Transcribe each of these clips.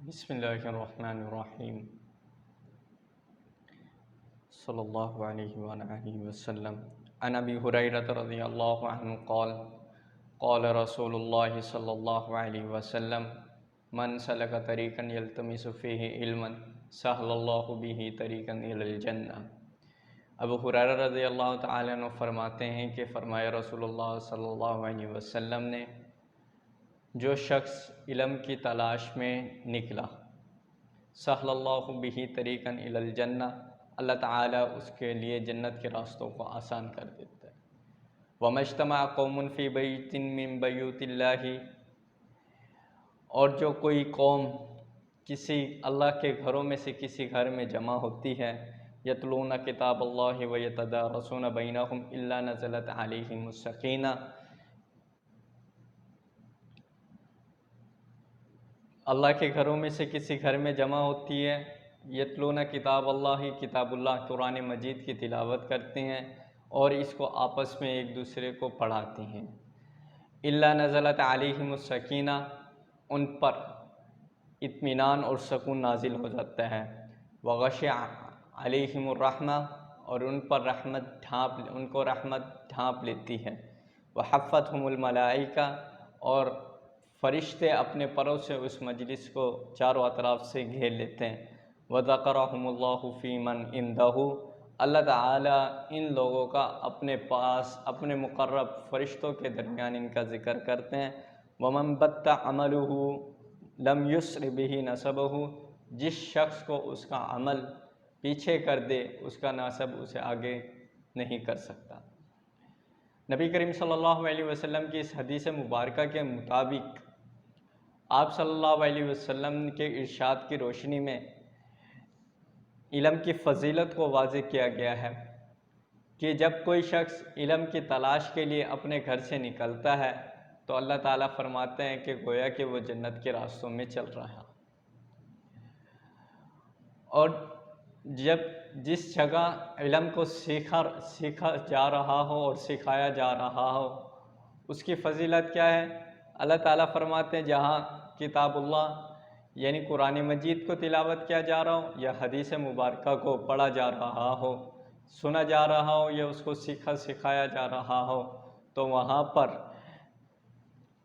بسم اللہ الرحمن الرحیم صلی اللہ علیہ وآلہ وسلم عن ابی ہریرہ رضی اللہ عنہ قال قال رسول اللہ صلی اللہ علیہ وسلم من سلک طریقا یلتمس فیہ علما سہل اللہ بہ طریقا الی الجنہ۔ ابو ہریرہ رضی اللہ تعالیٰ عنہ فرماتے ہیں کہ فرمایا رسول اللہ صلی اللہ علیہ وسلم نے، جو شخص علم کی تلاش میں نکلا، سہل اللہ بہ طریقا الی الجنہ، اللہ تعالیٰ اس کے لیے جنت کے راستوں کو آسان کر دیتا ہے۔ وَمَا اجْتَمَعَ قَوْمٌ فِي بَيْتٍ مِّن بُيُوتِ اللَّهِ، اور جو کوئی قوم کسی اللہ کے گھروں میں سے کسی گھر میں جمع ہوتی ہے، یتلون کتاب اللہ ویتدارسون بینہم الا نزلت علیہم السکینہ، اللہ کے گھروں میں سے کسی گھر میں جمع ہوتی ہے، یتلون کتاب اللہ، کتاب اللہ قرآن مجید کی تلاوت کرتے ہیں اور اس کو آپس میں ایک دوسرے کو پڑھاتے ہیں، الا نزلت علیہم السکینہ، ان پر اطمینان اور سکون نازل ہو جاتا ہے، وغشی علیہم الرحمہ، اور ان پر ان کو رحمت ڈھانپ لیتی ہے، وحفتہم الملائکہ، اور فرشتے اپنے پروں سے اس مجلس کو چاروں اطراف سے گھیر لیتے ہیں، وذکرہم اللہ فی من عندہ، اللہ تعالیٰ ان لوگوں کا اپنے پاس اپنے مقرب فرشتوں کے درمیان ان کا ذکر کرتے ہیں، ومن بط عملہ لم یسر بہ نسبہ، جس شخص کو اس کا عمل پیچھے کر دے اس کا نسب اسے آگے نہیں کر سکتا۔ نبی کریم صلی اللہ علیہ وسلم کی اس حدیث مبارکہ کے مطابق آپ صلی اللہ علیہ وسلم کے ارشاد کی روشنی میں علم کی فضیلت کو واضح کیا گیا ہے کہ جب کوئی شخص علم کی تلاش کے لیے اپنے گھر سے نکلتا ہے تو اللہ تعالیٰ فرماتے ہیں کہ گویا کہ وہ جنت کے راستوں میں چل رہا ہے، اور جس جگہ علم کو سیکھا جا رہا ہو اور سکھایا جا رہا ہو اس کی فضیلت کیا ہے؟ اللہ تعالیٰ فرماتے ہیں جہاں کتاب اللہ یعنی قرآن مجید کو تلاوت کیا جا رہا ہو یا حدیث مبارکہ کو پڑھا جا رہا ہو، سنا جا رہا ہو یا اس کو سکھایا جا رہا ہو، تو وہاں پر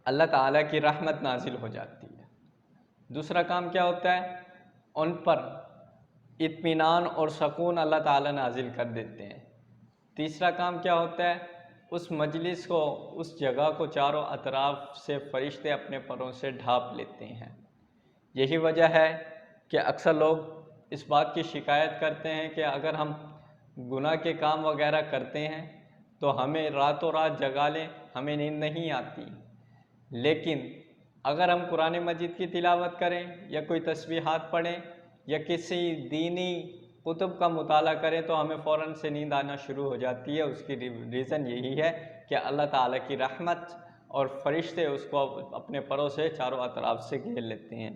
اللہ تعالیٰ کی رحمت نازل ہو جاتی ہے۔ دوسرا کام کیا ہوتا ہے؟ ان پر اطمینان اور سکون اللہ تعالیٰ نازل کر دیتے ہیں۔ تیسرا کام کیا ہوتا ہے؟ اس مجلس کو، اس جگہ کو چاروں اطراف سے فرشتے اپنے پروں سے ڈھانپ لیتے ہیں۔ یہی وجہ ہے کہ اکثر لوگ اس بات کی شکایت کرتے ہیں کہ اگر ہم گناہ کے کام وغیرہ کرتے ہیں تو ہمیں راتوں رات جگا لیں، ہمیں نیند نہیں آتی، لیکن اگر ہم قرآن مجید کی تلاوت کریں یا کوئی تسبیحات پڑھیں یا کسی دینی کتب کا مطالعہ کریں تو ہمیں فوراً سے نیند آنا شروع ہو جاتی ہے۔ اس کی ریزن یہی ہے کہ اللہ تعالیٰ کی رحمت اور فرشتے اس کو اپنے پروں سے چاروں اطراف سے گھیر لیتے ہیں۔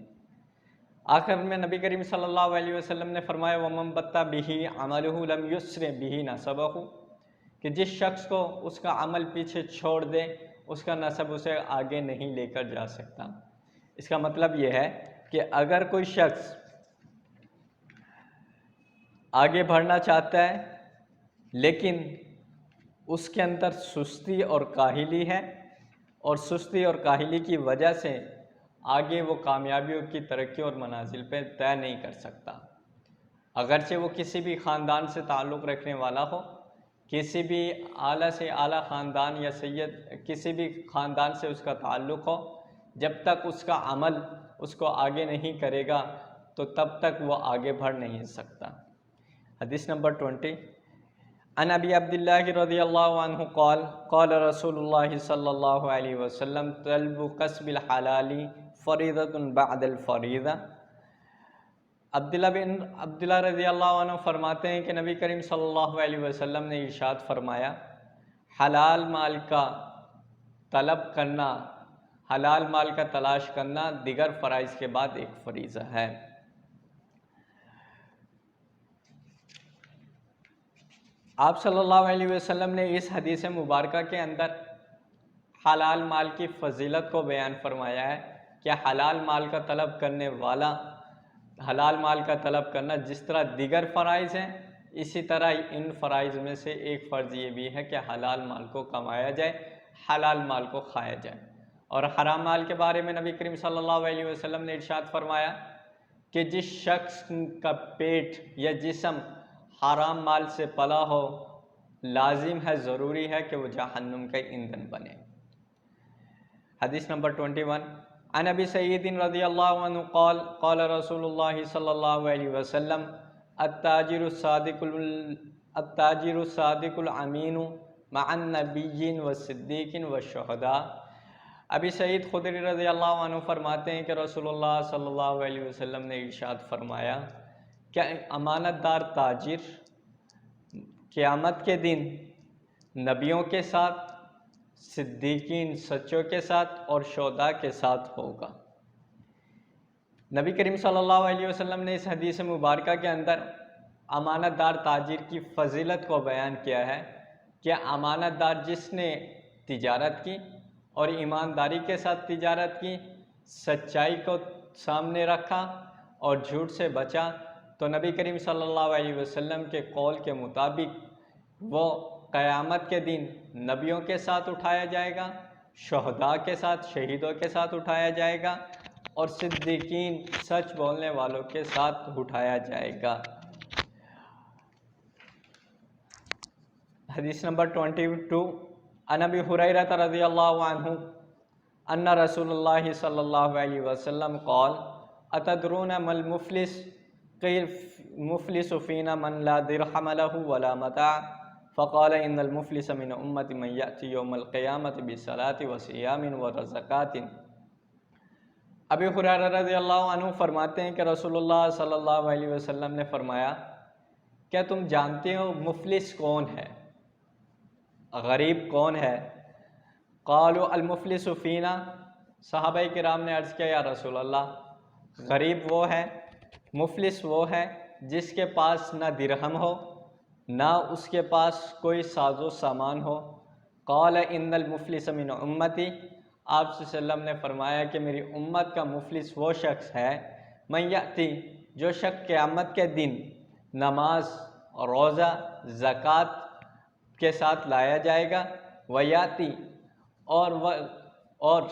آخر میں نبی کریم صلی اللہ علیہ وسلم نے فرمایا وَمَن بَطَّ بِهِ عَمَلُهُ لَمْ يُسْرِ بِهِ نَسَبُهُ، کہ جس شخص کو اس کا عمل پیچھے چھوڑ دے اس کا نسب اسے آگے نہیں لے کر جا سکتا۔ اس کا مطلب یہ ہے کہ اگر کوئی شخص آگے بڑھنا چاہتا ہے لیکن اس کے اندر سستی اور کاہلی ہے اور سستی اور کاہلی کی وجہ سے آگے وہ کامیابیوں کی ترقی اور منازل پہ طے نہیں کر سکتا، اگرچہ وہ کسی بھی خاندان سے تعلق رکھنے والا ہو، کسی بھی اعلیٰ سے اعلیٰ خاندان یا سید کسی بھی خاندان سے اس کا تعلق ہو، جب تک اس کا عمل اس کو آگے نہیں کرے گا تو تب تک وہ آگے بڑھ نہیں سکتا۔ حدیث نمبر 20، عن ابی عبداللہ رضی اللہ عنہ قال قال رسول اللہ صلی اللہ علیہ وسلم طلب کسب الحلال فریضۃ بعد الفریضہ۔ عبداللہ رضی اللہ عنہ فرماتے ہیں کہ نبی کریم صلی اللہ علیہ وسلم نے ارشاد فرمایا، حلال مال کا طلب کرنا، حلال مال کا تلاش کرنا دیگر فرائض کے بعد ایک فریضہ ہے۔ آپ صلی اللہ علیہ وسلم نے اس حدیث مبارکہ کے اندر حلال مال کی فضیلت کو بیان فرمایا ہے، کہ حلال مال کا طلب کرنے والا حلال مال کا طلب کرنا جس طرح دیگر فرائض ہیں، اسی طرح ان فرائض میں سے ایک فرض یہ بھی ہے کہ حلال مال کو کمایا جائے، حلال مال کو کھایا جائے۔ اور حرام مال کے بارے میں نبی کریم صلی اللہ علیہ وسلم نے ارشاد فرمایا کہ جس شخص کا پیٹ یا جسم حرام مال سے پلا ہو، لازم ہے، ضروری ہے کہ وہ جہنم کا ایندھن بنے۔ حدیث نمبر 21، عن ابی سعید رضی اللہ عنہ قال قال رسول اللہ صلی اللہ علیہ وسلم التاجر الصادق الامین مع النبیین والصدیقین والشہداء۔ ابی سعید خدری رضی اللہ عنہ فرماتے ہیں کہ رسول اللہ صلی اللہ علیہ وسلم نے ارشاد فرمایا کہ امانت دار تاجر قیامت کے دن نبیوں کے ساتھ، صدیقین سچوں کے ساتھ اور شہداء کے ساتھ ہوگا۔ نبی کریم صلی اللہ علیہ وسلم نے اس حدیث مبارکہ کے اندر امانت دار تاجر کی فضیلت کو بیان کیا ہے کہ امانت دار جس نے تجارت کی اور ایمانداری کے ساتھ تجارت کی، سچائی کو سامنے رکھا اور جھوٹ سے بچا، تو نبی کریم صلی اللہ علیہ وسلم کے قول کے مطابق وہ قیامت کے دن نبیوں کے ساتھ اٹھایا جائے گا، شہداء کے ساتھ، شہیدوں کے ساتھ اٹھایا جائے گا، اور صدیقین سچ بولنے والوں کے ساتھ اٹھایا جائے گا۔ حدیث نمبر 22، عن ابی ہریرہ رضی اللہ عنہ ان رسول اللہ صلی اللہ علیہ وسلم قال اتدرون ما المفلس قیل مفلس فینا من لا درہم له ولا متاع فقال ان المفلس من امت من یأتی یوم القیامت بصلاۃ وصیام ورزکات۔ ابی ہریرہ رضی اللہ عنہ فرماتے ہیں کہ رسول اللہ صلی اللہ علیہ وسلم نے فرمایا، کیا تم جانتے ہو مفلس کون ہے، غریب کون ہے؟ قالوا المفلس فینا، صحابہ کرام نے عرض کیا یا رسول اللہ، غریب وہ ہے، مفلس وہ ہے جس کے پاس نہ درہم ہو، نہ اس کے پاس کوئی ساز و سامان ہو۔ قال ان المفلس من امتی، آپ صلی اللہ علیہ وسلم نے فرمایا کہ میری امت کا مفلس وہ شخص ہے، من یأتی، جو شخص قیامت کے دن نماز، روزہ، زکوٰۃ کے ساتھ لایا جائے گا، ویاتی، اور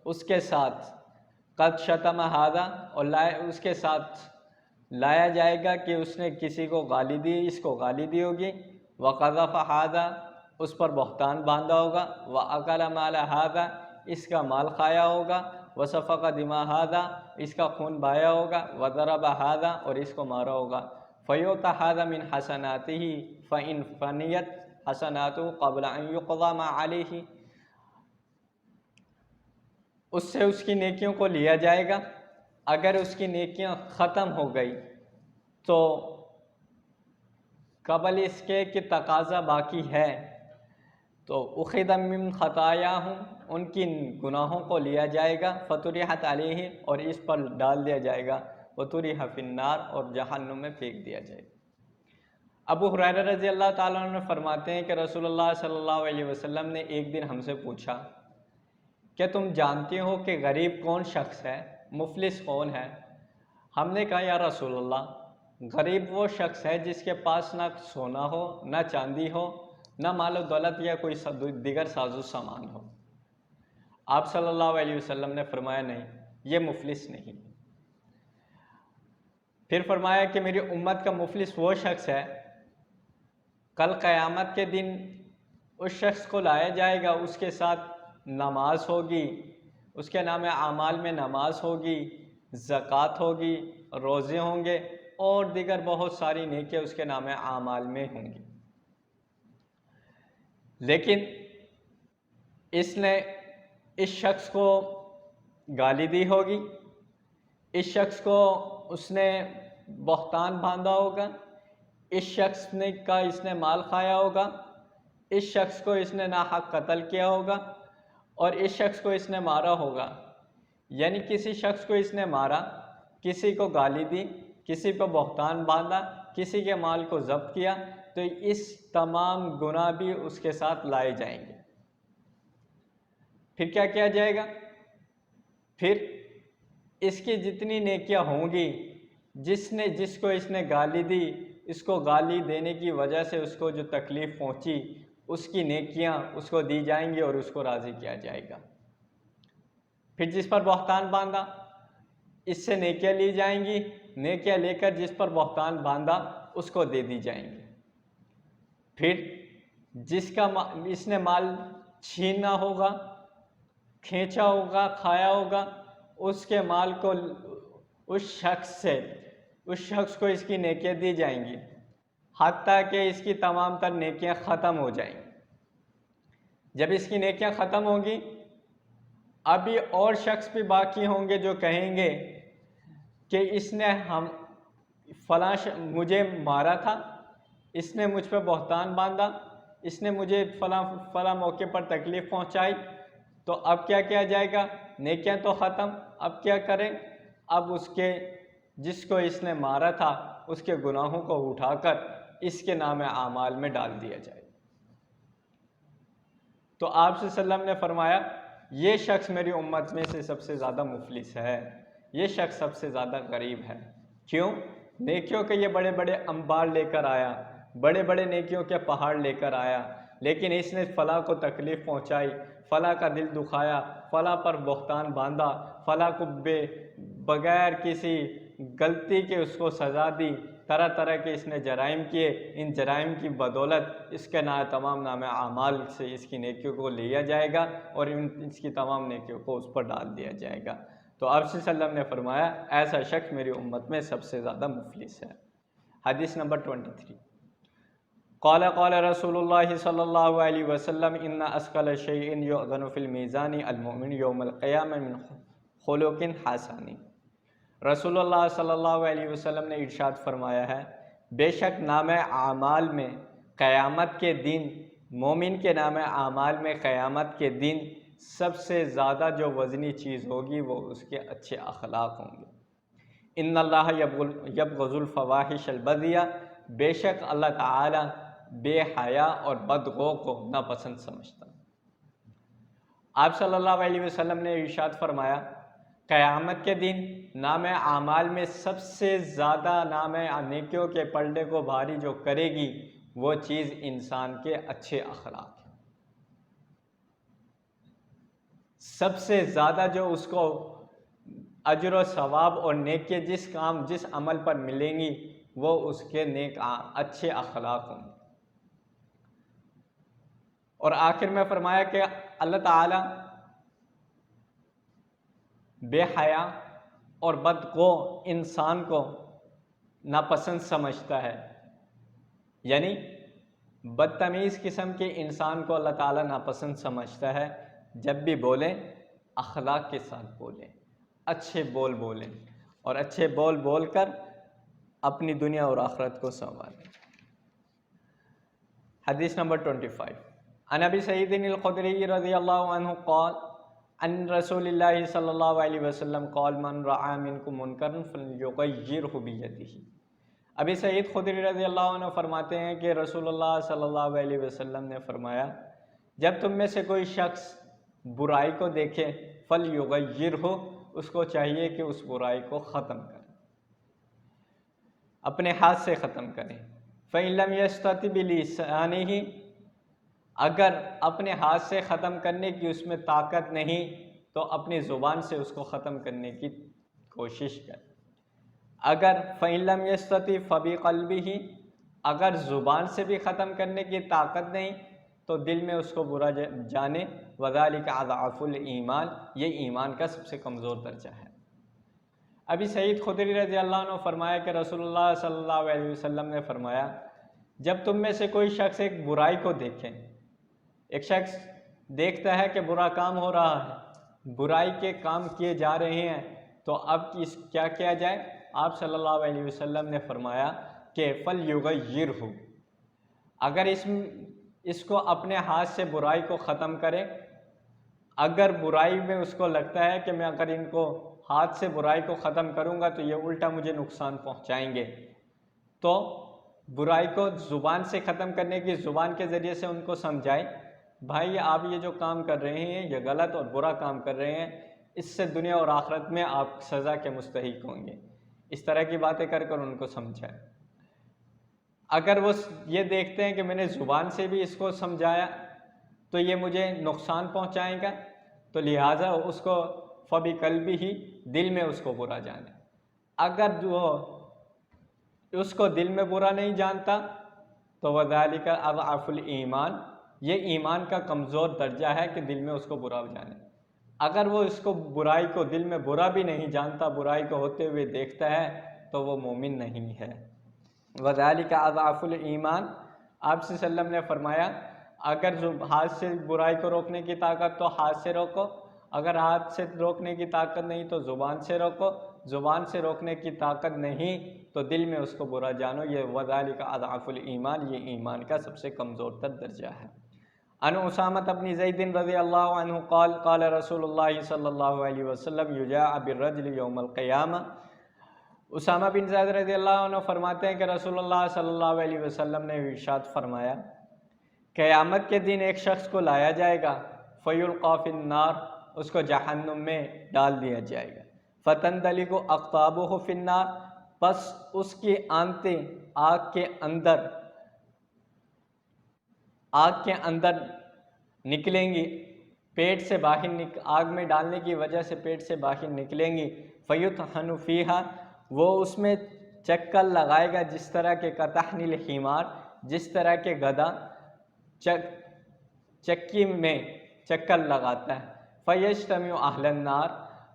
اس کے ساتھ قد شتم ھذا، اور اس کے ساتھ لایا جائے گا کہ اس نے کسی کو گالی دی، اس کو گالی دی ہوگی، وقذف ھذا، اس پر بہتان باندھا ہوگا، واکل مال ھذا، اس کا مال کھایا ہوگا، وسفک دماء ھذا، اس کا خون بہایا ہوگا، وضرب ھذا، اور اس کو مارا ہوگا، فیؤتی ھذا من حسناتہ فإن فنیت حسناتہ قبل ان یقضی ما علیہ، اس سے اس کی نیکیوں کو لیا جائے گا، اگر اس کی نیکیاں ختم ہو گئی تو قبل اس کے کہ تقاضا باقی ہے، تو اخذ من خطایاہم، ان کی گناہوں کو لیا جائے گا، فطرحت علیہ، اور اس پر ڈال دیا جائے گا، وطرح فی النار، اور جہنم میں پھینک دیا جائے گا۔ ابو ہریرہ رضی اللہ تعالیٰ عنہ فرماتے ہیں کہ رسول اللہ صلی اللہ علیہ وسلم نے ایک دن ہم سے پوچھا، کیا تم جانتے ہو کہ غریب کون شخص ہے، مفلس کون ہے؟ ہم نے کہا یا رسول اللہ، غریب وہ شخص ہے جس کے پاس نہ سونا ہو، نہ چاندی ہو، نہ مال و دولت یا کوئی دیگر ساز و سامان ہو۔ آپ صلی اللہ علیہ وسلم نے فرمایا نہیں، یہ مفلس نہیں۔ پھر فرمایا کہ میری امت کا مفلس وہ شخص ہے، کل قیامت کے دن اس شخص کو لایا جائے گا، اس کے ساتھ نماز ہوگی، اس کے نام اعمال میں نماز ہوگی، زکوٰۃ ہوگی، روزے ہوں گے، اور دیگر بہت ساری نیکیاں اس کے نام اعمال میں ہوں گی، لیکن اس نے اس شخص کو گالی دی ہوگی، اس شخص کو اس نے بہتان باندھا ہوگا، اس شخص اس نے مال کھایا ہوگا، اس شخص کو اس نے ناحق قتل کیا ہوگا، اور اس شخص کو اس نے مارا ہوگا۔ یعنی کسی شخص کو اس نے مارا، کسی کو گالی دی، کسی کو بہتان باندھا، کسی کے مال کو ضبط کیا، تو اس تمام گناہ بھی اس کے ساتھ لائے جائیں گے۔ پھر کیا کیا جائے گا؟ پھر اس کی جتنی نیکیاں ہوں گی، جس کو اس نے گالی دی، اس کو گالی دینے کی وجہ سے اس کو جو تکلیف پہنچی، اس کی نیکیاں اس کو دی جائیں گی اور اس کو راضی کیا جائے گا۔ پھر جس پر بہتان باندھا، اس سے نیکیاں لی جائیں گی، نیکیاں لے کر جس پر بہتان باندھا اس کو دے دی جائیں گی۔ پھر جس کا اس نے مال چھینا ہوگا، کھینچا ہوگا، کھایا ہوگا، اس کے مال کو اس شخص کو اس کی نیکیاں دی جائیں گی، حتیٰ کہ اس کی تمام تر نیکیاں ختم ہو جائیں گی۔ جب اس کی نیکیاں ختم ہوں گی، ابھی اور شخص بھی باقی ہوں گے جو کہیں گے کہ اس نے مجھے مارا تھا، اس نے مجھ پہ بہتان باندھا، اس نے مجھے فلاں موقع پر تکلیف پہنچائی، تو اب کیا کیا جائے گا؟ نیکیاں تو ختم، اب کیا کریں؟ اب جس کو اس نے مارا تھا اس کے گناہوں کو اٹھا کر اس کے نام اعمال میں ڈال دیا جائے۔ تو آپ صلی اللہ علیہ وسلم نے فرمایا یہ شخص میری امت میں سے سب سے زیادہ مفلس ہے، یہ شخص سب سے زیادہ غریب ہے۔ کیوں؟ نیکیوں کے یہ بڑے بڑے انبار لے کر آیا، بڑے بڑے نیکیوں کے پہاڑ لے کر آیا، لیکن اس نے فلاں کو تکلیف پہنچائی، فلاں کا دل دکھایا، فلاں پر بہتان باندھا، فلاں کو بغیر کسی غلطی کے اس کو سزا دی، طرح طرح کے اس نے جرائم کیے، ان جرائم کی بدولت اس کے تمام نام اعمال سے اس کی نیکیوں کو لیا جائے گا اور اس کی تمام نیکیوں کو اس پر ڈال دیا جائے گا۔ تو آپ صلی اللہ علیہ وسلم نے فرمایا ایسا شخص میری امت میں سب سے زیادہ مفلس ہے۔ حدیث نمبر 23، قال رسول اللہ صلی اللہ علیہ وسلم ان اثقل شیء یؤذن فی المیزان المؤمن یوم القیامہ من خلق حسن۔ رسول اللہ صلی اللہ علیہ وسلم نے ارشاد فرمایا ہے بے شک نام اعمال میں قیامت کے دن، مومن کے نام اعمال میں قیامت کے دن سب سے زیادہ جو وزنی چیز ہوگی وہ اس کے اچھے اخلاق ہوں گے۔ ان اللہ یبغض الفواحش البذیہ، بے شک اللہ تعالی بے حیا اور بدگو کو ناپسند سمجھتا۔ آپ صلی اللہ علیہ وسلم نے ارشاد فرمایا قیامت کے دن نام اعمال میں سب سے زیادہ نام نیکیوں کے پلڑے کو بھاری جو کرے گی وہ چیز انسان کے اچھے اخلاق ہیں۔ سب سے زیادہ جو اس کو اجر و ثواب اور نیکی جس عمل پر ملیں گی وہ اس کے نیک اچھے اخلاق ہوں گے۔ اور آخر میں فرمایا کہ اللہ تعالی بے حیا اور بدگو انسان کو ناپسند سمجھتا ہے، یعنی بدتمیز قسم کے انسان کو اللہ تعالیٰ ناپسند سمجھتا ہے۔ جب بھی بولیں اخلاق کے ساتھ بولیں، اچھے بول بولیں اور اچھے بول بول کر اپنی دنیا اور آخرت کو سنواریں۔ حدیث نمبر 25، عن ابی سعید الخدری رضی اللہ عنہ قال عن رسول اللہ صلی اللہ علیہ وسلم قال من رعا منکم منکرا فلیغیرہ بیدہ۔ ابی سعید خدری رضی اللہ عنہ فرماتے ہیں کہ رسول اللہ صلی اللہ علیہ وسلم نے فرمایا جب تم میں سے کوئی شخص برائی کو دیکھے فلیغیرہ، اس کو چاہیے کہ اس برائی کو ختم کرے، اپنے ہاتھ سے ختم کریں۔ فَإِن لَمْ يَسْتَطِعْ بِلِسَانِهِ، اگر اپنے ہاتھ سے ختم کرنے کی اس میں طاقت نہیں تو اپنی زبان سے اس کو ختم کرنے کی کوشش کرے۔ اگر فَإِن لَمْ يَسْتَطِعْ فَبِقَلْبِهِ، اگر زبان سے بھی ختم کرنے کی طاقت نہیں تو دل میں اس کو برا جانے، وَذَلِكَ أَضْعَفُ الْإِيمَانِ، یہ ایمان کا سب سے کمزور درجہ ہے۔ ابی سعید خدری رضی اللہ عنہ فرمایا کہ رسول اللہ صلی اللہ علیہ وسلم نے فرمایا جب تم میں سے کوئی شخص ایک برائی کو دیکھے، ایک شخص دیکھتا ہے کہ برا کام ہو رہا ہے، برائی کے کام کیے جا رہے ہیں، تو اب کیا کیا جائے؟ آپ صلی اللہ علیہ وسلم نے فرمایا کہ فَلْيُغَيِّرْهُ، اگر اس کو اپنے ہاتھ سے برائی کو ختم کرے۔ اگر برائی میں اس کو لگتا ہے کہ میں اگر ان کو ہاتھ سے برائی کو ختم کروں گا تو یہ الٹا مجھے نقصان پہنچائیں گے، تو برائی کو زبان سے ختم کرنے کی زبان کے ذریعے سے ان کو سمجھائے بھائی آپ یہ جو کام کر رہے ہیں یہ غلط اور برا کام کر رہے ہیں، اس سے دنیا اور آخرت میں آپ سزا کے مستحق ہوں گے۔ اس طرح کی باتیں کر کر ان کو سمجھائیں۔ اگر وہ یہ دیکھتے ہیں کہ میں نے زبان سے بھی اس کو سمجھایا تو یہ مجھے نقصان پہنچائے گا، تو لہٰذا اس کو فَبِقَلْبِهِ دل میں اس کو برا جانے۔ اگر جو اس کو دل میں برا نہیں جانتا تو وَذَلِكَ أَضْعَفُ الْإِيمَانِ، یہ ایمان کا کمزور درجہ ہے کہ دل میں اس کو برا جانے۔ اگر وہ اس کو برائی کو دل میں برا بھی نہیں جانتا، برائی کو ہوتے ہوئے دیکھتا ہے تو وہ مومن نہیں ہے۔ وَذَلِكَ أَضْعَفُ الْإِيمَانِ، آپ صلی اللہ علیہ وسلم نے فرمایا اگر ہاتھ سے برائی کو روکنے کی طاقت تو ہاتھ سے روکو، اگر ہاتھ سے روکنے کی طاقت نہیں تو زبان سے روکو، زبان سے روکنے کی طاقت نہیں تو دل میں اس کو برا جانو۔ یہ وَذَلِكَ أَضْعَفُ الْإِيمَانِ، یہ ایمان کا سب سے کمزور تر درجہ ہے۔ عن اسامۃ بن زید رضی اللہ عنہ قال قال رسول اللہ صلی اللہ علیہ وسلم یجاء بالرجل یوم القیامہ۔ اسامہ بن زید رضی اللہ عنہ فرماتے ہیں کہ رسول اللہ صلی اللہ علیہ وسلم نے ارشاد فرمایا قیامت کے دن ایک شخص کو لایا جائے گا، فیلقی فی النار، اس کو جہنم میں ڈال دیا جائے گا، فتندلق اقطابہ فی النار، پس اس کی آنتیں آگ کے اندر نکلیں گی، پیٹ سے باہر آگ میں ڈالنے کی وجہ سے پیٹ سے باہر نکلیں گی، فیطحن فیہا، وہ اس میں چکر لگائے گا جس طرح کے کطحن الحمار، جس طرح کے گدھا چکی میں چکر لگاتا ہے، فیجتمع اہل النار،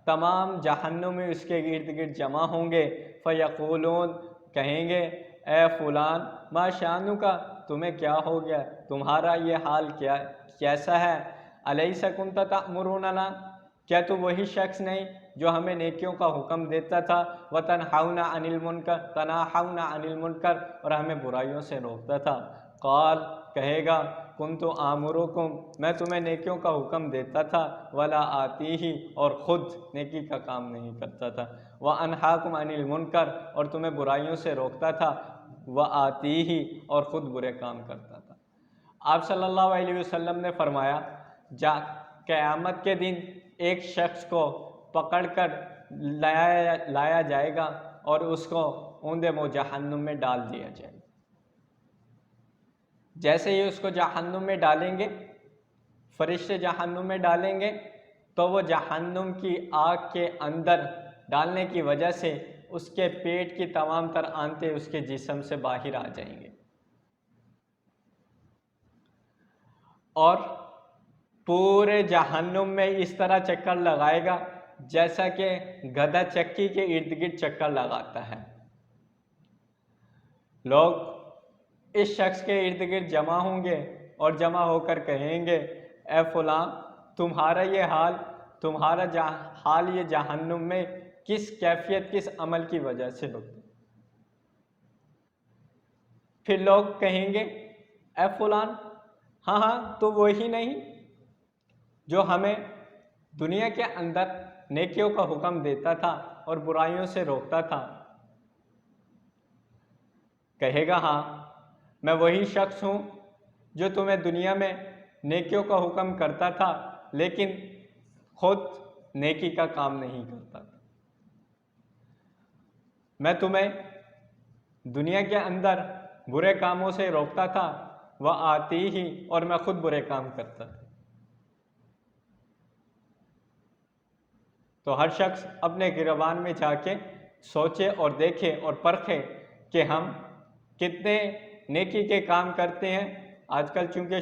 تمام جہنم میں اس کے ارد گرد جمع ہوں گے، فیقولون، کہیں گے اے فلان ما شانک، تمہیں کیا ہو گیا، تمہارا یہ حال کیسا ہے، الیس کنت تأمروننا، کیا تو وہی شخص نہیں جو ہمیں نیکیوں کا حکم دیتا تھا، وتنہونا عن المنکر، اور ہمیں برائیوں سے روکتا تھا، قال، کہے گا کنت آمرکم، میں تمہیں نیکیوں کا حکم دیتا تھا، ولا آتیہ، اور خود نیکی کا کام نہیں کرتا تھا، وانہاکم عن المنکر، اور تمہیں برائیوں سے روکتا تھا، وآتیہ، اور خود برے کام کرتا تھا۔ آپ صلی اللہ علیہ وسلم نے فرمایا قیامت کے دن ایک شخص کو پکڑ کر لایا جائے گا اور اس کو اوندے منہ جہنم میں ڈال دیا جائے گا۔ جیسے ہی اس کو جہنم میں ڈالیں گے، فرشتے جہنم میں ڈالیں گے تو وہ جہنم کی آگ کے اندر ڈالنے کی وجہ سے اس کے پیٹ کی تمام تر آنتیں اس کے جسم سے باہر آ جائیں گے، اور پورے جہنم میں اس طرح چکر لگائے گا جیسا کہ گدھا چکی کے ارد گرد چکر لگاتا ہے۔ لوگ اس شخص کے ارد گرد جمع ہوں گے اور جمع ہو کر کہیں گے اے فلاں، تمہارا یہ حال یہ جہنم میں کس کیفیت، کس عمل کی وجہ سے ہوتا۔ پھر لوگ کہیں گے اے فلاں، ہاں تو وہی نہیں جو ہمیں دنیا کے اندر نیکیوں کا حکم دیتا تھا اور برائیوں سے روکتا تھا۔ کہے گا ہاں، میں وہی شخص ہوں جو تمہیں دنیا میں نیکیوں کا حکم کرتا تھا لیکن خود نیکی کا کام نہیں کرتا تھا۔ میں تمہیں دنیا کے اندر برے کاموں سے روکتا تھا، وہ آتی ہی، اور میں خود برے کام کرتا تھا۔ تو ہر شخص اپنے گریبان میں جا کے سوچے اور دیکھے اور پرکھے کہ ہم کتنے نیکی کے کام کرتے ہیں۔ آج کل چونکہ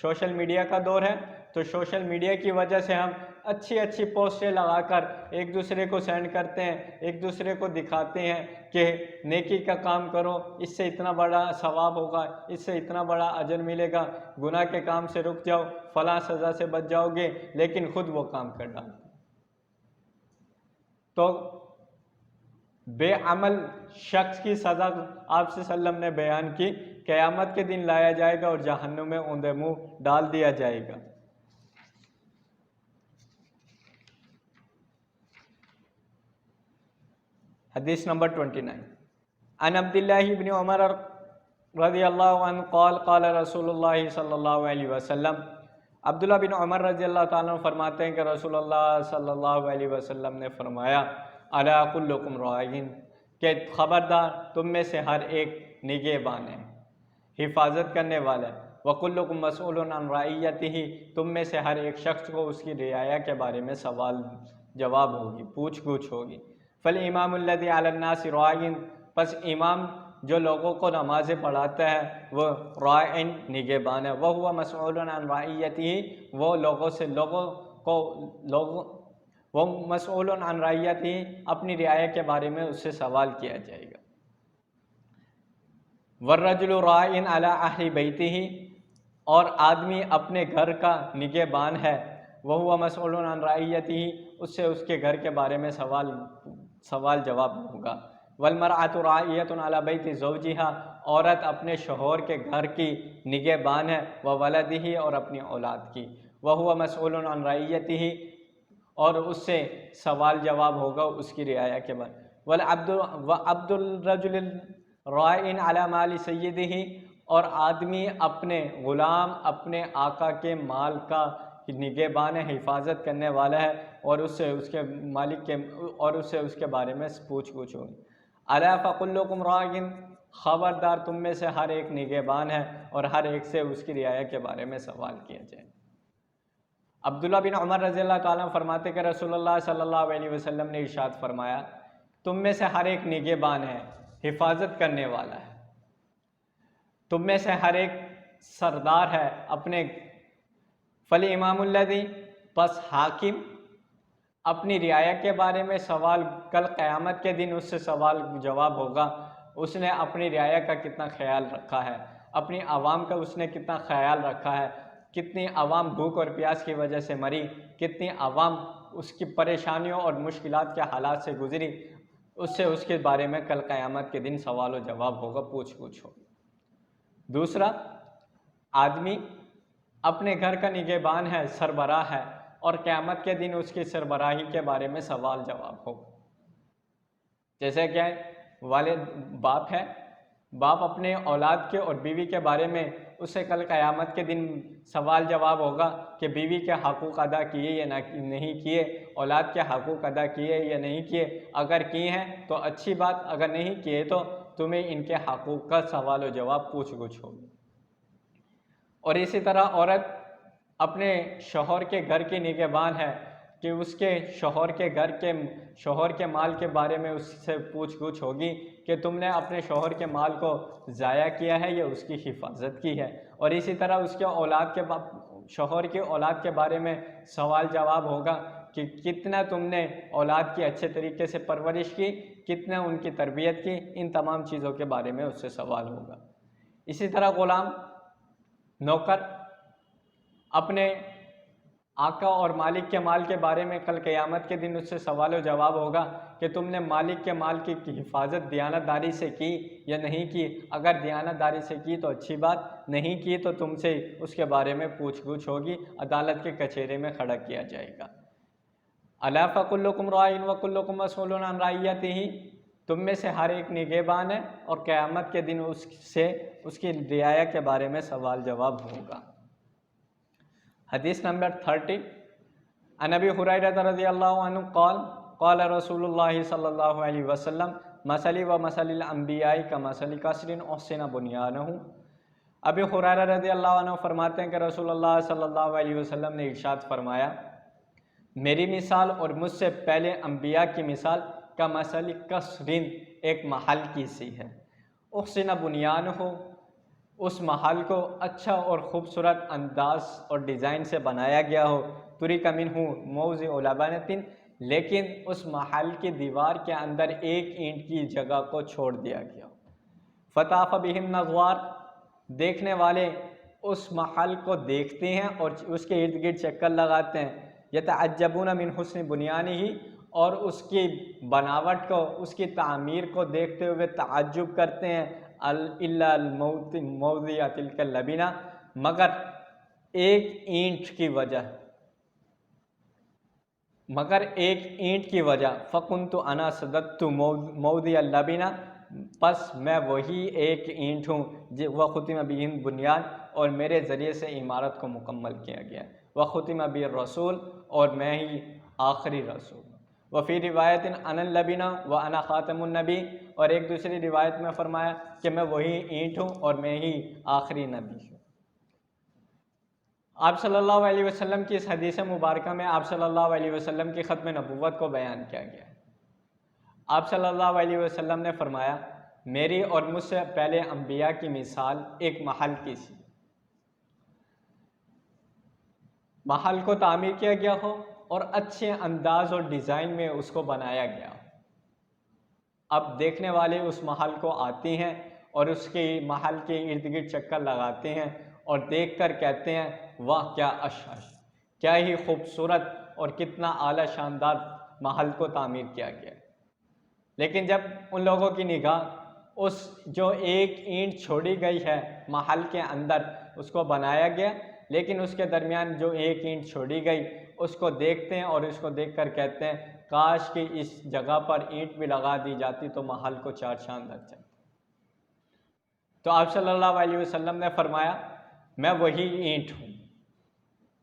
سوشل میڈیا کا دور ہے تو سوشل میڈیا کی وجہ سے ہم اچھی پوسٹیں لگا کر ایک دوسرے کو سینڈ کرتے ہیں، ایک دوسرے کو دکھاتے ہیں کہ نیکی کا کام کرو، اس سے اتنا بڑا ثواب ہوگا، اس سے اتنا بڑا اجر ملے گا، گناہ کے کام سے رک جاؤ، فلاں سزا سے بچ جاؤ گے، لیکن خود وہ کام کر ڈالتے۔ تو بے عمل شخص کی سزا آپ صلی اللہ علیہ وسلم نے بیان کی، قیامت کے دن لایا جائے گا اور جہنم میں اوندے منہ ڈال دیا جائے گا۔ حدیث نمبر 29، عن عبداللہ بن عمر رضی اللہ عنہ قال قال رسول اللہ صلی اللہ علیہ وسلم عبداللہ بن عمر رضی اللہ تعالیٰ عنہ فرماتے ہیں کہ رسول اللہ صلی اللہ علیہ وسلم نے فرمایا الا کلکم راعین، کہ خبردار تم میں سے ہر ایک نگہبان ہے، حفاظت کرنے والا ہے، وکلکم مسئول عن رعیتہ، تم میں سے ہر ایک شخص کو اس کی رعایا کے بارے میں سوال جواب ہوگی، پوچھ گچھ ہوگی۔ فالامام الذی علی الناس راعین، پس امام جو لوگوں کو نمازیں پڑھاتا ہے وہ راعین نگہبان ہے، وہو مسئول عن رعیتہ، وہ وہ مسئول عن رعیتہ، اپنی رعایا کے بارے میں اس سے سوال کیا جائے گا۔ والرجل راعٍ علی اہل بیتہ، اور آدمی اپنے گھر کا نگہبان ہے، وہو مسئول عن رعیتہ، اس سے اس کے گھر کے بارے میں سوال جواب ہوگا۔ والمرأۃ راعیۃ علی بیت زوجہا، عورت اپنے شوہر کے گھر کی نگہبان ہے، وولدہ، اور اپنی اولاد کی، وہو مسئول عن رعیتہ، اور اس سے سوال جواب ہوگا اس کی رعایا کے بارے۔ وعبد الرجل راعٍ علی مال سیدہ، اور آدمی اپنے غلام اپنے آقا کے مال کا نگہبان ہے، حفاظت کرنے والا ہے، اور اس سے اس کے مالک کے اور اس سے اس کے بارے میں پوچھ گچھ ہوگی۔ الا فکلکم راعٍ، خبردار تم میں سے ہر ایک نگہبان ہے اور ہر ایک سے اس کی رعایا کے بارے میں سوال کیا جائے۔ عبداللہ بن عمر رضی اللہ تعالیٰ فرماتے کہ رسول اللہ صلی اللہ علیہ وسلم نے ارشاد فرمایا تم میں سے ہر ایک نگہبان ہے، حفاظت کرنے والا ہے، تم میں سے ہر ایک سردار ہے اپنے۔ فالامام الذی، پس حاکم اپنی رعایا کے بارے میں سوال، کل قیامت کے دن اس سے سوال جواب ہوگا، اس نے اپنی رعایا کا کتنا خیال رکھا ہے، اپنی عوام کا اس نے کتنا خیال رکھا ہے، کتنی عوام بھوک اور پیاس کی وجہ سے مری، کتنی عوام اس کی پریشانیوں اور مشکلات کے حالات سے گزری، اس سے اس کے بارے میں کل قیامت کے دن سوال و جواب ہوگا، پوچھ گچھ ہوگی۔ دوسرا، آدمی اپنے گھر کا نگہبان ہے، سربراہ ہے، اور قیامت کے دن اس کی سربراہی کے بارے میں سوال جواب ہوگا۔ جیسے کہ والد باپ ہے، باپ اپنے اولاد کے اور بیوی کے بارے میں اس سے کل قیامت کے دن سوال جواب ہوگا کہ بیوی کے حقوق ادا کیے یا نہیں کیے، اولاد کے حقوق ادا کیے یا نہیں کیے، اگر کیے ہیں تو اچھی بات، اگر نہیں کیے تو تمہیں ان کے حقوق کا سوال و جواب پوچھ گچھ ہوگی۔ اور اسی طرح عورت اپنے شوہر کے گھر کی نگہبان ہے کہ اس کے شوہر کے مال کے بارے میں اس سے پوچھ گچھ ہوگی کہ تم نے اپنے شوہر کے مال کو ضائع کیا ہے یا اس کی حفاظت کی ہے۔ اور اسی طرح اس کے شوہر کی اولاد کے بارے میں سوال جواب ہوگا کہ کتنا تم نے اولاد کی اچھے طریقے سے پرورش کی، کتنا ان کی تربیت کی، ان تمام چیزوں کے بارے میں اس سے سوال ہوگا۔ اسی طرح غلام، نوکر اپنے آقا اور مالک کے مال کے بارے میں کل قیامت کے دن اس سے سوال و جواب ہوگا کہ تم نے مالک کے مال کی حفاظت دیانت داری سے کی یا نہیں کی، اگر دیانت داری سے کی تو اچھی بات، نہیں کی تو تم سے اس کے بارے میں پوچھ گچھ ہوگی، عدالت کے کچہرے میں کھڑا کیا جائے گا۔ الا فکلکم راعٍ وکلکم مسئول عن رعیتہ، تم میں سے ہر ایک نگہبان ہے اور قیامت کے دن اس سے اس کی رعایا کے بارے میں سوال جواب ہوگا۔ حدیث نمبر 30، عن ابی ہریرہ رضی اللہ عنہ قال قال رسول اللہ صلی اللہ علیہ وسلم مثلی و مثل الانبیاء کمثل قصر احسن بنیانہ۔ ابی ہریرہ رضی اللہ عنہ فرماتے ہیں کہ رسول اللہ صلی اللہ علیہ وسلم نے ارشاد فرمایا میری مثال اور مجھ سے پہلے انبیاء کی مثال کمثل قصر، ایک محل کی سی ہے، احسن بنیانہ، اس محل کو اچھا اور خوبصورت انداز اور ڈیزائن سے بنایا گیا ہو، ترک منہ موضع لبنۃ، لیکن اس محل کی دیوار کے اندر ایک اینٹ کی جگہ کو چھوڑ دیا گیا ہو، فطاف بہم نظوار، دیکھنے والے اس محل کو دیکھتے ہیں اور اس کے ارد گرد چکر لگاتے ہیں، یتعجبون من حسن بنیانہ، اور اس کی بناوٹ کو، اس کی تعمیر کو دیکھتے ہوئے تعجب کرتے ہیں، الا الموضع تلک اللبنہ، مگر ایک اینٹ کی وجہ، فکنت انا سددت موضع اللبنہ، پس میں وہی ایک اینٹ ہوں، وختم بہم بنیان، اور میرے ذریعے سے عمارت کو مکمل کیا گیا، وختم بالرسول اور میں ہی آخری رسول ہوں، وفی روایت انا اللبینہ و انا خاتم النبی، اور ایک دوسری روایت میں فرمایا کہ میں وہی اینٹ ہوں اور میں ہی آخری نبی ہوں۔ آپ صلی اللہ علیہ وسلم کی اس حدیث مبارکہ میں آپ صلی اللہ علیہ وسلم کی ختم نبوت کو بیان کیا گیا ہے۔ آپ صلی اللہ علیہ وسلم نے فرمایا میری اور مجھ سے پہلے انبیاء کی مثال ایک محل کی سی، محل کو تعمیر کیا گیا ہو اور اچھے انداز اور ڈیزائن میں اس کو بنایا گیا ہو، اب دیکھنے والے اس محل کو آتے ہیں اور اس کے محل کے ارد گرد چکر لگاتے ہیں اور دیکھ کر کہتے ہیں واہ کیا اشعش، کیا ہی خوبصورت اور کتنا اعلیٰ شاندار محل کو تعمیر کیا گیا۔ لیکن جب ان لوگوں کی نگاہ اس جو ایک اینٹ چھوڑی گئی ہے محل کے اندر اس کو بنایا گیا، لیکن اس کے درمیان جو ایک اینٹ چھوڑی گئی اس کو دیکھتے ہیں اور اس کو دیکھ کر کہتے ہیں کاش کہ اس جگہ پر اینٹ بھی لگا دی جاتی تو محل کو چار چاند لگ جاتے۔ تو آپ صلی اللہ علیہ وسلم نے فرمایا میں وہی اینٹ ہوں،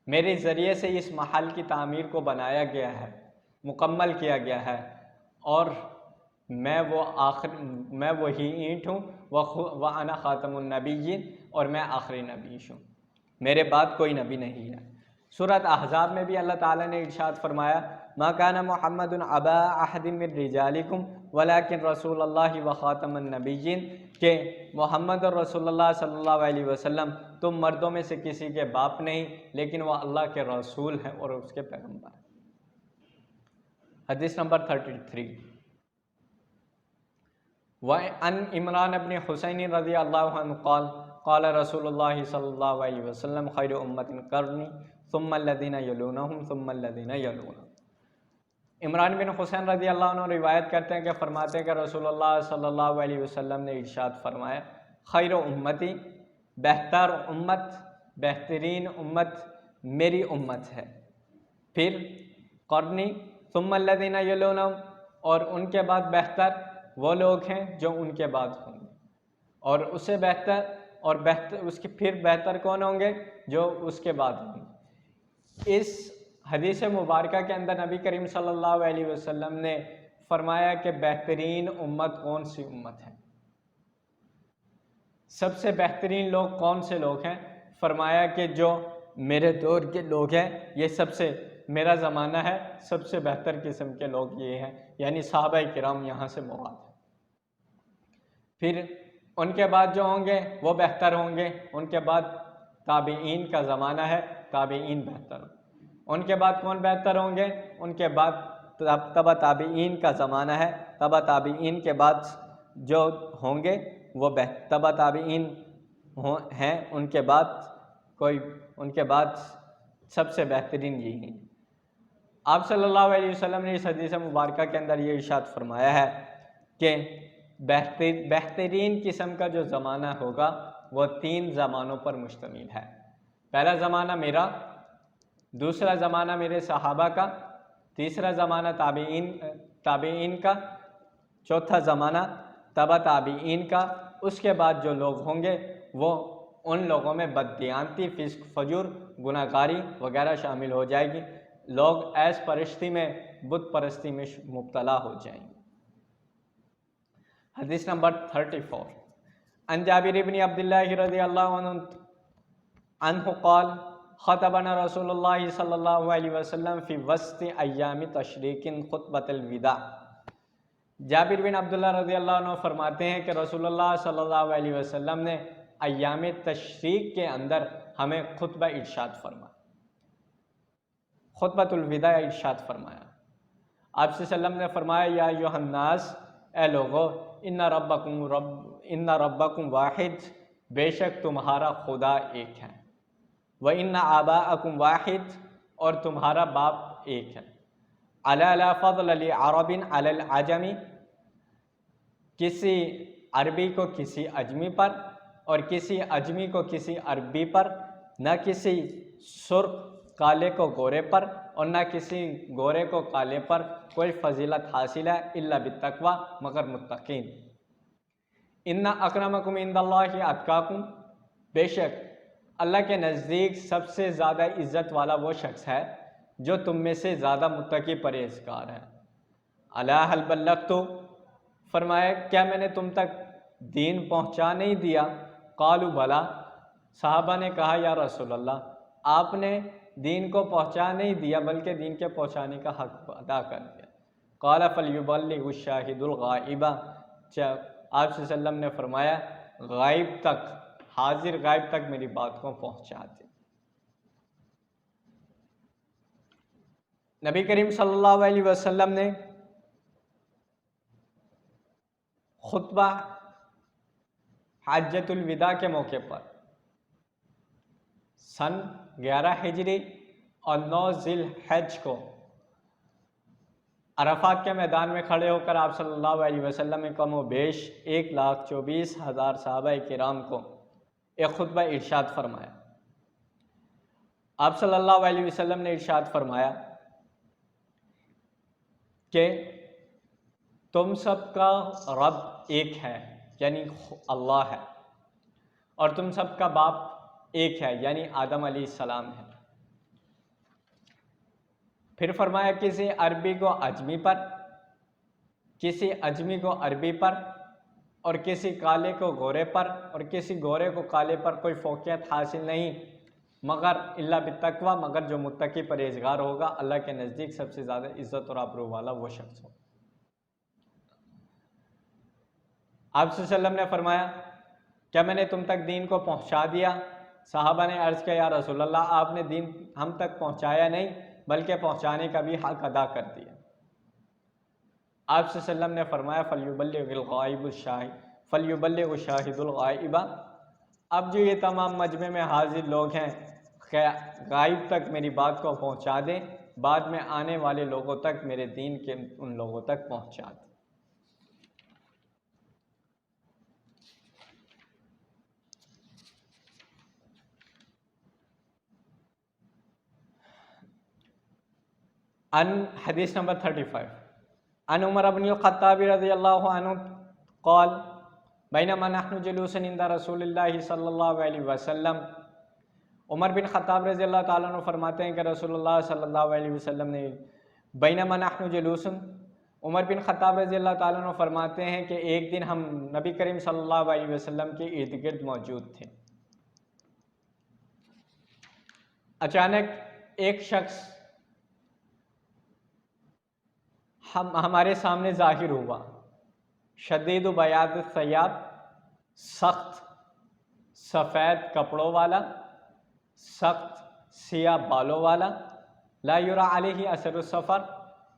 میرے ذریعے سے اس محل کی تعمیر کو بنایا گیا ہے، مکمل کیا گیا ہے، اور میں وہی اینٹ ہوں، وَأَنَا خَاتَمُ النَّبِيِّينَ، اور میں آخری نبی ہوں، میرے بعد کوئی نبی نہیں ہے۔ سورۃ احزاب میں بھی اللہ تعالیٰ نے ارشاد فرمایا مَا كَانَ مُحَمَّدٌ أَبَا أَحَدٍ مِّن رِجَالِكُمْ وَلَكِنْ رَسُولَ اللَّهِ وَخَاتَمَ النَّبِيِّينَ، کہ محمد اور رسول اللہ صلی اللہ علیہ وسلم تم مردوں میں سے کسی کے باپ نہیں لیکن وہ اللہ کے رسول ہیں اور اس کے پیغمبر ہیں۔ حدیث نمبر 33، وعن عمران بن حسین رضی اللہ عنہ قال قال رسول اللہ صلی اللہ علیہ وسلم خیر امت قرنی ثم الذین یلونہم ثم الذین یلونہم۔ عمران بن حسین رضی اللہ عنہ روایت کرتے ہیں کہ فرماتے ہیں کہ رسول اللہ صلی اللہ علیہ وسلم نے ارشاد فرمایا خیر امتی، بہتر امت، بہترین امت میری امت ہے، پھر قرنی ثم الذین یلونہم، اور ان کے بعد بہتر وہ لوگ ہیں جو ان کے بعد ہوں گے، اور اسے بہتر اور بہتر اس کے پھر بہتر کون ہوں گے جو اس کے بعد ہوں گے۔ اس حدیث مبارکہ کے اندر نبی کریم صلی اللہ علیہ وسلم نے فرمایا کہ بہترین امت کون سی امت ہے، سب سے بہترین لوگ کون سے لوگ ہیں، فرمایا کہ جو میرے دور کے لوگ ہیں، یہ سب سے میرا زمانہ ہے، سب سے بہتر قسم کے لوگ یہ ہیں، یعنی صحابہ کرام یہاں سے مراد ہے۔ پھر ان کے بعد جو ہوں گے وہ بہتر ہوں گے، ان کے بعد تابعین کا زمانہ ہے، تابعین بہتر ہوں۔ ان کے بعد کون بہتر ہوں گے، ان کے بعد تبع تابعین کا زمانہ ہے، تبع تابعین کے بعد جو ہوں گے وہ تبع تابعین ہیں، ان کے بعد سب سے بہترین یہی ہیں۔ آپ صلی اللہ علیہ وسلم نے اس حدیث مبارکہ کے اندر یہ ارشاد فرمایا ہے کہ بہترین قسم کا جو زمانہ ہوگا وہ 3 زمانوں پر مشتمل ہے۔ پہلا زمانہ میرا، دوسرا زمانہ میرے صحابہ کا، تیسرا زمانہ تابعین کا، چوتھا زمانہ تبع تابعین کا۔ اس کے بعد جو لوگ ہوں گے وہ ان لوگوں میں بددیانتی، فسق، فجور، گناہ گاری وغیرہ شامل ہو جائے گی، لوگ ایس پرستی میں، بت پرستی میں مبتلا ہو جائیں گے۔ حدیث نمبر 34، عن جابر بن عبداللہ رضی اللہ عنہ قال خطبنا رسول اللہ صلی اللہ علیہ وسلم فی وسط ایام تشریق خطبۃ الوداع۔ جابر بن عبداللہ رضی اللہ عنہ فرماتے ہیں کہ رسول اللہ صلی اللہ علیہ وسلم نے ایام تشریق کے اندر ہمیں خطبہ ارشاد فرمایا، خطبۃ الوداع ارشاد فرمایا۔ آپ صلی اللہ علیہ وسلم نے فرمایا یا ایھا الناس، اے لوگو، ان ربکم واحد، بے شک تمہارا خدا ایک ہے، وَإِنَّ آبَاءَكُمْ واحد، اور تمہارا باپ ایک ہے، عَلَى لَا فَضْلَ لِعَرَبٍ عَلَى الْعَجَمِ، کسی عربی کو کسی عجمی پر اور کسی عجمی کو کسی عربی پر، نہ کسی سرخ کالے کو گورے پر اور نہ کسی گورے کو کالے پر کوئی فضیلت حاصل ہے الا بالتقوی، مگر متقین۔ ان اکرمکم عند اللہ اتقاکم، بے شک اللہ کے نزدیک سب سے زیادہ عزت والا وہ شخص ہے جو تم میں سے زیادہ متقی پرہیزگار ہے۔ الا هل بلغت، فرمایا کیا میں نے تم تک دین پہنچا نہیں دیا؟ قالوا بلا، صحابہ نے کہا یا رسول اللہ آپ نے دین کو پہنچا نہیں دیا بلکہ دین کے پہنچانے کا حق ادا کر دیا۔ قال فلیبلغ الشاہد الغائب، آپ صلی اللہ علیہ وسلم نے فرمایا غائب تک، حاضر غائب تک میری بات کو پہنچا دے۔ نبی کریم صلی اللہ علیہ وسلم نے خطبہ حجۃ الوداع کے موقع پر سن 11 ہجری اور 9 ذی الحج کو عرفات کے میدان میں کھڑے ہو کر آپ صلی اللہ علیہ وسلم نے کم و بیش 1,24,000 صحابہ کرام کو ایک خطبہ ارشاد فرمایا۔ آپ صلی اللہ علیہ وسلم نے ارشاد فرمایا کہ تم سب کا رب ایک ہے یعنی اللہ ہے، اور تم سب کا باپ ایک ہے یعنی آدم علیہ السلام ہے۔ پھر فرمایا کسی عربی کو اجمی پر، کسی اجمی کو عربی پر، اور کسی کالے کو گورے پر، اور کسی گورے کو کالے پر کوئی فوقیت حاصل نہیں مگر الا بالتقوی، مگر جو متقی پرہیزگار ہوگا اللہ کے نزدیک سب سے زیادہ عزت اور آبرو والا وہ شخص ہو۔ آپ صلی اللہ علیہ وسلم نے فرمایا کیا میں نے تم تک دین کو پہنچا دیا؟ صحابہ نے عرض کیا یا رسول اللہ آپ نے دین ہم تک پہنچایا نہیں بلکہ پہنچانے کا بھی حق ادا کر دیا۔ آپ صلی اللہ علیہ وسلم نے فرمایا فلیبلغ الشاہد الغائب، اب جو یہ تمام مجمع میں حاضر لوگ ہیں غائب تک میری بات کو پہنچا دیں، بعد میں آنے والے لوگوں تک میرے دین کے ان لوگوں تک پہنچا دیں۔ حدیث نمبر 35 عن عمر بن الخطاب رضی اللہ عنہ قال بینما نحن جلوس عند رسول اللہ صلی اللہ علیہ وسلم، عمر بن خطاب رضی اللہ تعالیٰ عنہ فرماتے ہیں کہ رسول اللہ صلی اللہ علیہ وسلم نے بینما نحن جلوس، عمر بن خطاب رضی اللہ تعالیٰ عنہ فرماتے ہیں کہ ایک دن ہم نبی کریم صلی اللہ علیہ وسلم کے ارد گرد موجود تھے، اچانک ایک شخص ہمارے سامنے ظاہر ہوا، شدید بیاض الثیاب، سخت سفید کپڑوں والا، سخت سیاہ بالوں والا، لا یرا علیہ اثر السفر،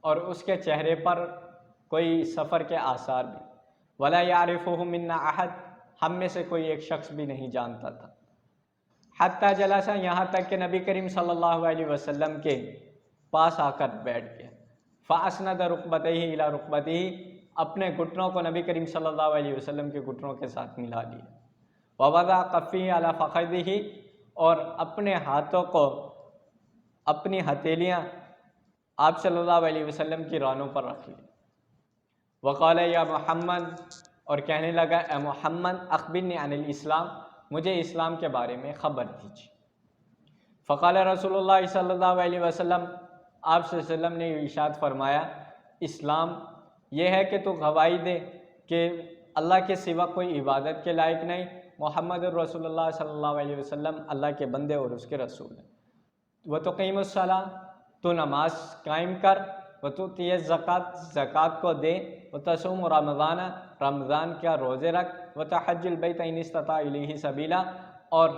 اور اس کے چہرے پر کوئی سفر کے آثار بھی، ولا یعرفہ منا احد، ہم میں سے کوئی ایک شخص بھی نہیں جانتا تھا، حتی جلسہ، یہاں تک کہ نبی کریم صلی اللہ علیہ وسلم کے پاس آ کر بیٹھ گیا، فاسند رکبتیہ الی رکبتیہ، اپنے گھٹنوں کو نبی کریم صلی اللہ علیہ وسلم کے گھٹنوں کے ساتھ ملا لیا، ووضع کفیہ علی فخذہ، اور اپنے ہاتھوں کو، اپنی ہتھیلیاں آپ صلی اللہ علیہ وسلم کی رانوں پر رکھ لی، وقال یا محمد، اور کہنے لگا اے محمد اخبرنی عن الاسلام، مجھے اسلام کے بارے میں خبر دیجیے۔ فقال رسول اللہ صلی اللہ علیہ وسلم، آپ صلی اللہ علیہ وسلم نے ارشاد فرمایا اسلام یہ ہے کہ تو گواہی دے کہ اللہ کے سوا کوئی عبادت کے لائق نہیں، محمد رسول اللہ صلی اللہ علیہ وسلم اللہ کے بندے اور اس کے رسول ہیں، وتقیم الصلاۃ، تو نماز قائم کر، وتؤتی الزکوٰۃ، زکوٰۃ کو دے، وتصوم رمضان، رمضان کا روزے رکھ، وتحج البیت ان استطاع الیہ سبیلا، اور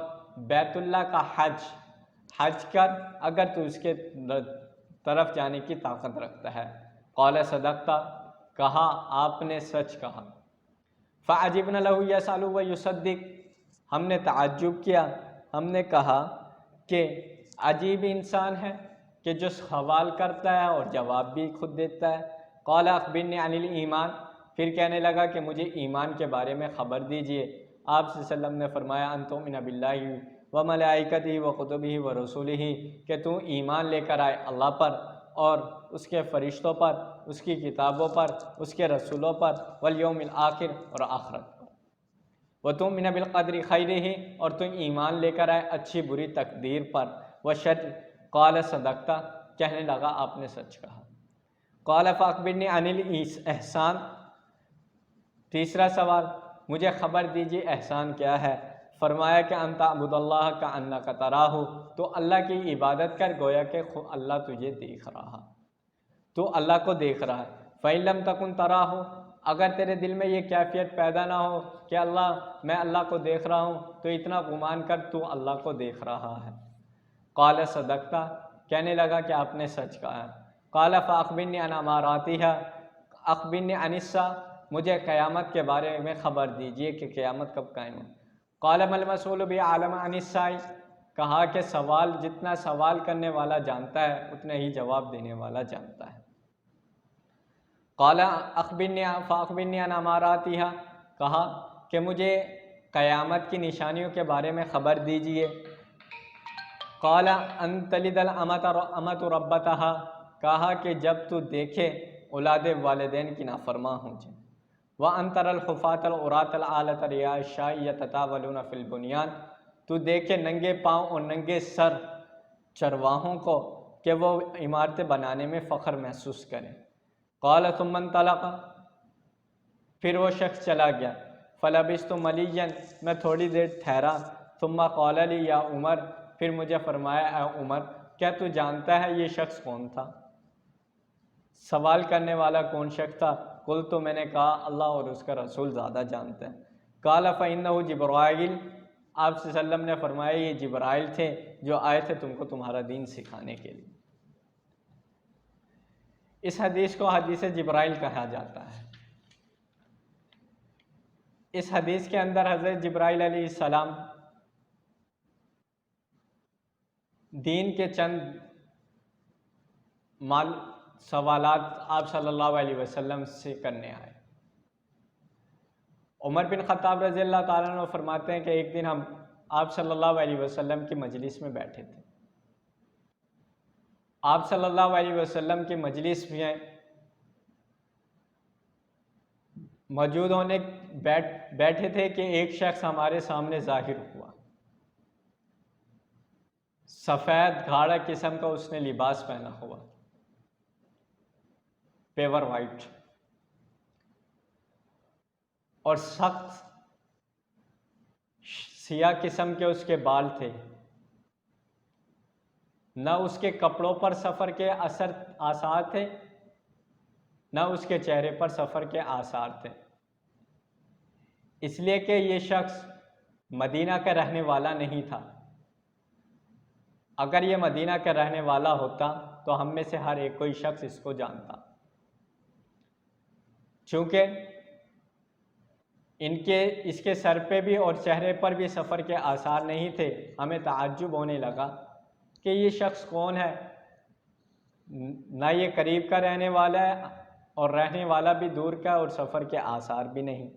بیت اللہ کا حج کر اگر تو اس کے طرف جانے کی طاقت رکھتا ہے۔ قال صدقت، کہا آپ نے سچ کہا۔ فعجبنا له يسأل ويصدق، ہم نے تعجب کیا، ہم نے کہا کہ عجیب انسان ہے کہ جو سوال کرتا ہے اور جواب بھی خود دیتا ہے۔ قال اخبرنی عن الایمان، پھر کہنے لگا کہ مجھے ایمان کے بارے میں خبر دیجئے۔ آپ صلی اللہ علیہ وسلم نے فرمایا ان تؤمن باللہ وملائکتہ وکتبہ ورسولہ، کہ تو ایمان لے کر آئے اللہ پر اور اس کے فرشتوں پر، اس کی کتابوں پر، اس کے رسولوں پر، والیوم الآخر، اور آخرت پر۔ وَتُؤْمِنَ بِالْقَدْرِ خَيْرِهِ، اور تم ایمان لے کر آئے اچھی بری تقدیر پر، وَشَرِّ، قَالَ صَدَقْتَ، کہنے لگا آپ نے سچ کہا۔ قَالَ فَأَخْبِرْنِي عَنِ الْإِحْسَانِ، تیسرا سوال، مجھے خبر دیجیے احسان کیا ہے؟ فرمایا کہ ان تعبد اللہ کأنک تراہ، تو اللہ کی عبادت کر گویا کہ اللہ تجھے دیکھ رہا، تو اللہ کو دیکھ رہا ہے۔ فَإِن لَمْ تَكُنْ تَرَاهُ، اگر تیرے دل میں یہ کیفیت پیدا نہ ہو کہ میں اللہ کو دیکھ رہا ہوں، تو اتنا گمان کر تو اللہ کو دیکھ رہا ہے۔ قَالَ صَدَقْتَ، کہنے لگا کہ آپ نے سچ کہا ہے۔ قَالَ فَأَخْبِرْنِي عَنْ أَمَارَاتِهَا، أَخْبِرْنِي عَنِ السَّاعَةِ، مجھے قیامت کے بارے میں خبر دیجیے کہ قیامت کب قائم ہو۔ قَالَ مَا الْمَسْئُولُ بِأَعْلَمَ عَنِ السَّائِلِ، کہا کہ جتنا سوال کرنے والا جانتا ہے اتنا ہی جواب دینے والا جانتا ہے۔ قَالَ فَأَخْبِرْنِي عَنْ أَمَارَاتِهَا، کہا کہ مجھے قیامت کی نشانیوں کے بارے میں خبر دیجیے۔ قَالَ أَن تَلِدَ الْأَمَةُ رَبَّتَهَا، کہا کہ جب تو دیکھے اولاد والدین کی نافرمان ہو جائے۔ وَأَن تَرَى الْحُفَاةَ الْعُرَاةَ الْعَالَةَ رِعَاءَ الشَّاءِ يَتَطَاوَلُونَ فِي الْبُنْيَانِ، تو دیکھے ننگے پاؤں اور ننگے سر چرواہوں کو کہ وہ عمارتیں بنانے میں فخر محسوس کریں۔ قَالَ ثُمَّ انطَلَقَ، پھر وہ شخص چلا گیا۔ فَلَبِثْتُ مَلِيًّا، میں تھوڑی دیر ٹھہرا۔ ثُمَّ قَالَ لِي يَا عُمَرُ، پھر مجھے فرمایا اے عمر، کیا تو جانتا ہے یہ شخص کون تھا؟ سوال کرنے والا کون شخص تھا؟ قلت، تو میں نے کہا اللہ اور اس کا رسول زیادہ جانتے ہیں۔ قال فإنه جبرائیل، آپ صلی اللہ علیہ وسلم نے فرمایا یہ جبرائیل تھے جو آئے تھے تم کو تمہارا دین سکھانے کے لیے۔ اس حدیث کو حدیث جبرائیل کہا جاتا ہے۔ اس حدیث کے اندر حضرت جبرائیل علیہ السلام دین کے چند سوالات آپ صلی اللہ علیہ وسلم سے کرنے آئے۔ عمر بن خطاب رضی اللہ تعالیٰ عنہ فرماتے ہیں کہ ایک دن ہم آپ صلی اللہ علیہ وسلم کی مجلس میں بیٹھے تھے۔ آپ صلی اللہ علیہ وسلم کی مجلس میں موجود ہونے بیٹھے تھے کہ ایک شخص ہمارے سامنے ظاہر ہوا۔ سفید گھاڑا قسم کا اس نے لباس پہنا ہوا، پیور وائٹ، اور سخت سیاہ قسم کے اس کے بال تھے۔ نہ اس کے کپڑوں پر سفر کے آثار تھے، نہ اس کے چہرے پر سفر کے آثار تھے، اس لیے کہ یہ شخص مدینہ کا رہنے والا نہیں تھا۔ اگر یہ مدینہ کا رہنے والا ہوتا تو ہم میں سے ہر ایک کوئی شخص اس کو جانتا۔ چونکہ اس کے سر پہ بھی اور چہرے پر بھی سفر کے آثار نہیں تھے، ہمیں تعجب ہونے لگا کہ یہ شخص کون ہے؟ نہ یہ قریب کا رہنے والا ہے اور رہنے والا بھی دور کا، اور سفر کے آثار بھی نہیں۔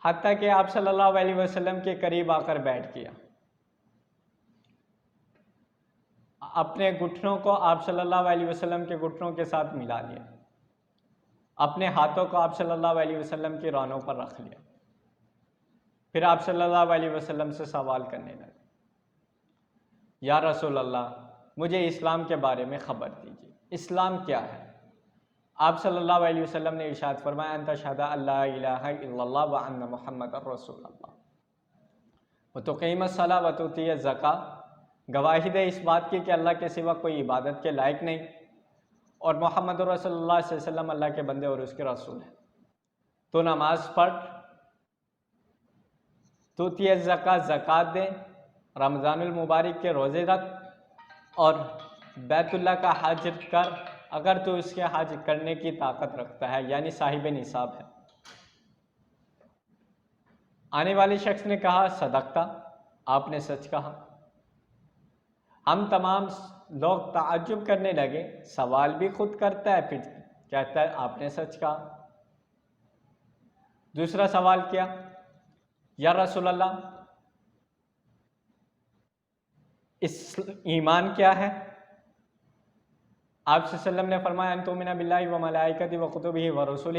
حتیٰ کہ آپ صلی اللہ علیہ وسلم کے قریب آ کر بیٹھ گیا، اپنے گھٹنوں کو آپ صلی اللہ علیہ وسلم کے گھٹنوں کے ساتھ ملا لیا، اپنے ہاتھوں کو آپ صلی اللہ علیہ وسلم کی رانوں پر رکھ لیا، پھر آپ صلی اللہ علیہ وسلم سے سوال کرنے لگے، یا رسول اللہ مجھے اسلام کے بارے میں خبر دیجیے، اسلام کیا ہے؟ آپ صلی اللہ علیہ وسلم نے ارشاد فرمایا ان تشہد ان لا الہ الا اللہ وان محمد رسول اللہ وتقیم الصلاۃ وتؤتی الزکوٰۃ، گواہی دے اس بات کی کہ اللہ کے سوا کوئی عبادت کے لائق نہیں اور محمد رسول اللہ صلی اللہ علیہ وسلم اللہ کے بندے اور اس کے رسول ہیں، تو نماز پڑھ، تؤتی الزکوٰۃ، زکوٰۃ دے، رمضان المبارک کے روزے رکھ، اور بیت اللہ کا حج کر اگر تو اس کے حج کرنے کی طاقت رکھتا ہے، یعنی صاحب نصاب ہے۔ آنے والے شخص نے کہا صدقتا، آپ نے سچ کہا۔ ہم تمام لوگ تعجب کرنے لگے، سوال بھی خود کرتا ہے پھر کہتا ہے آپ نے سچ کہا۔ دوسرا سوال کیا، یا رسول اللہ ایمان کیا ہے؟ آپ صلی اللہ علیہ وسلم نے فرمایا ان تؤمن باللہ و ملائکتہ و کتبہ و رسلہ